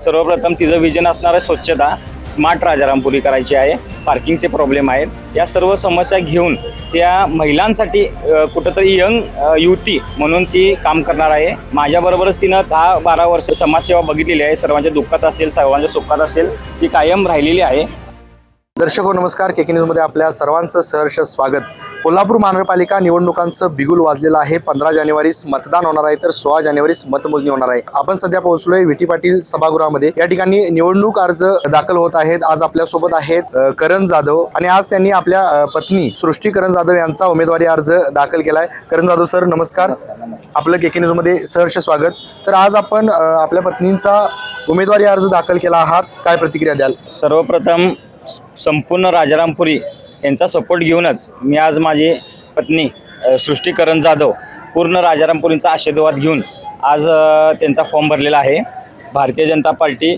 सर्वप्रथम तिचं विजन असणार आहे स्वच्छता, स्मार्ट राजारामपुरी करायची आहे, पार्किंगचे प्रॉब्लेम आहेत. या सर्व समस्या घेऊन त्या महिलांसाठी कुठंतरी यंग युवती म्हणून ती काम करणार आहे. माझ्याबरोबरच तिनं 10-12 वर्ष समाजसेवा बघितलेली आहे. सर्वांच्या दुःखात असेल, सर्वांच्या सुखात असेल, ती कायम राहिलेली आहे. दर्शको नमस्कार, केके न्यूजमध्ये आपल्या सर्वांचं सहर्ष स्वागत. कोल्हापूर महानगरपालिका निवडणुकांचं बिगुल वाजलेलं आहे. 15 जानेवारीस मतदान होणार आहे, तर 16 जानेवारीस मतमोजणी होणार आहे. आपण सध्या पोहोचलोय विटी पाटील सभागृहामध्ये. या ठिकाणी निवडणूक अर्ज दाखल होत आहेत. आज आपल्यासोबत आहेत करण जाधव आणि आज त्यांनी आपल्या पत्नी सृष्टी करण जाधव यांचा उमेदवारी अर्ज दाखल केलाय. करण जाधव सर नमस्कार, आपलं केके न्यूजमध्ये सहर्ष स्वागत. तर आज आपण आपल्या पत्नींचा उमेदवारी अर्ज दाखल केला आहात, काय प्रतिक्रिया द्याल? सर्वप्रथम संपूर्ण राजारामपुरी यांचा सपोर्ट घेऊनच मी आज माझी पत्नी सृष्टी करण जाधव पूर्ण राजारामपुरींचा आशीर्वाद घेऊन आज त्यांचा फॉर्म भरलेला आहे. भारतीय जनता पार्टी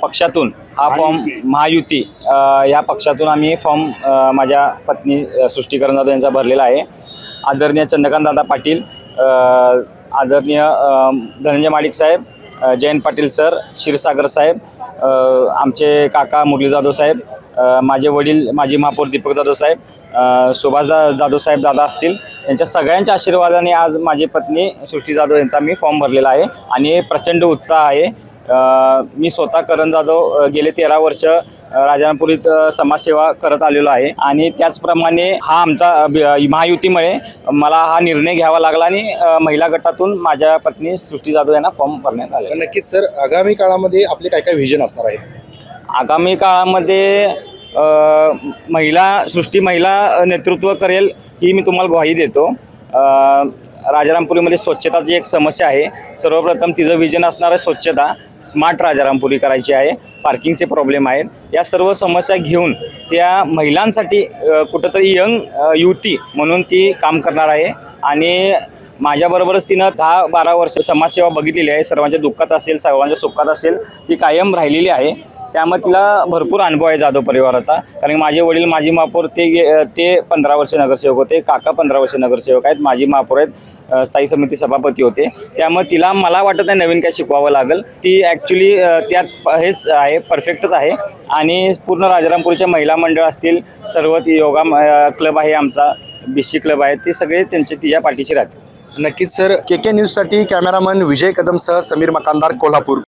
पक्षातून हा फॉर्म महायुती या पक्षातून आम्ही फॉर्म माझ्या पत्नी सृष्टी करण जाधव यांचा भरलेला आहे. आदरणीय चंद्रकांत दादा पाटील, आदरणीय धनंजय माडिक साहेब, जयंत पाटील सर, क्षीरसागर साहेब, आमचे काका मुरली जाधव साहेब, माझे वडील माजी महापौर दीपक जाधव साहेब, सुभाष जाधव साहेब दादा असतील, यांच्या सगळ्यांच्या आशीर्वादाने आज माझी पत्नी सृष्टी जाधव यांचा मी फॉर्म भरलेला आहे आणि प्रचंड उत्साह आहे. मी स्वतः करण जाधव गेले 13 वर्ष राजारामपुरीत समाजसेवा करत आलेलो आहे आणि त्याचप्रमाणे हा आमचा महायुतीमुळे मला हा निर्णय घ्यावा लागला आणि महिला गटातून माझ्या पत्नी सृष्टी जाधव यांना फॉर्म भरण्यात आले. नक्कीच सर, आगामी काळामध्ये आपले काय काय व्हिजन असणार आहे? आगामी काळामध्ये महिला नेतृत्व करेल ही मी तुम्हाला ग्वाही देतो. राजारामपुरीमध्ये स्वच्छताची एक समस्या आहे. सर्वप्रथम तिचं विजन असणार आहे स्वच्छता, स्मार्ट राजारामपुरी करायची आहे, पार्किंगचे प्रॉब्लेम आहेत. या सर्व समस्या घेऊन त्या महिलांसाठी कुठंतरी यंग युवती म्हणून ती काम करणार आहे आणि माझ्याबरोबरच तिनं 10-12 वर्ष समाजसेवा बघितलेली आहे. सर्वांच्या दुःखात असेल, सर्वांच्या सुखात असेल, ती कायम राहिलेली आहे. त्यामुळे तिला भरपूर अनुभव आहे जाधव परिवाराचा. कारण माझे वडील माजी महापौर ते 15 वर्ष नगरसेवक होते, काका 15 वर्ष नगरसेवक आहेत, माजी महापौर आहेत, स्थायी समिती सभापती होते. त्यामुळे तिला मला वाटत नाही नवीन काय शिकवावं लागेल. ती ॲक्च्युली त्यात हेच आहे, परफेक्टच आहे. आणि पूर्ण राजारामपुरीच्या महिला मंडळ असतील, सर्व योगा क्लब आहे आमचा, BC क्लब आहे, ते सगळे तिच्या पाठीशी राहतील. नक्कीच सर, केके न्यूजसाठी कॅमेरामन विजय कदमसह समीर मकानदार, कोल्हापूर.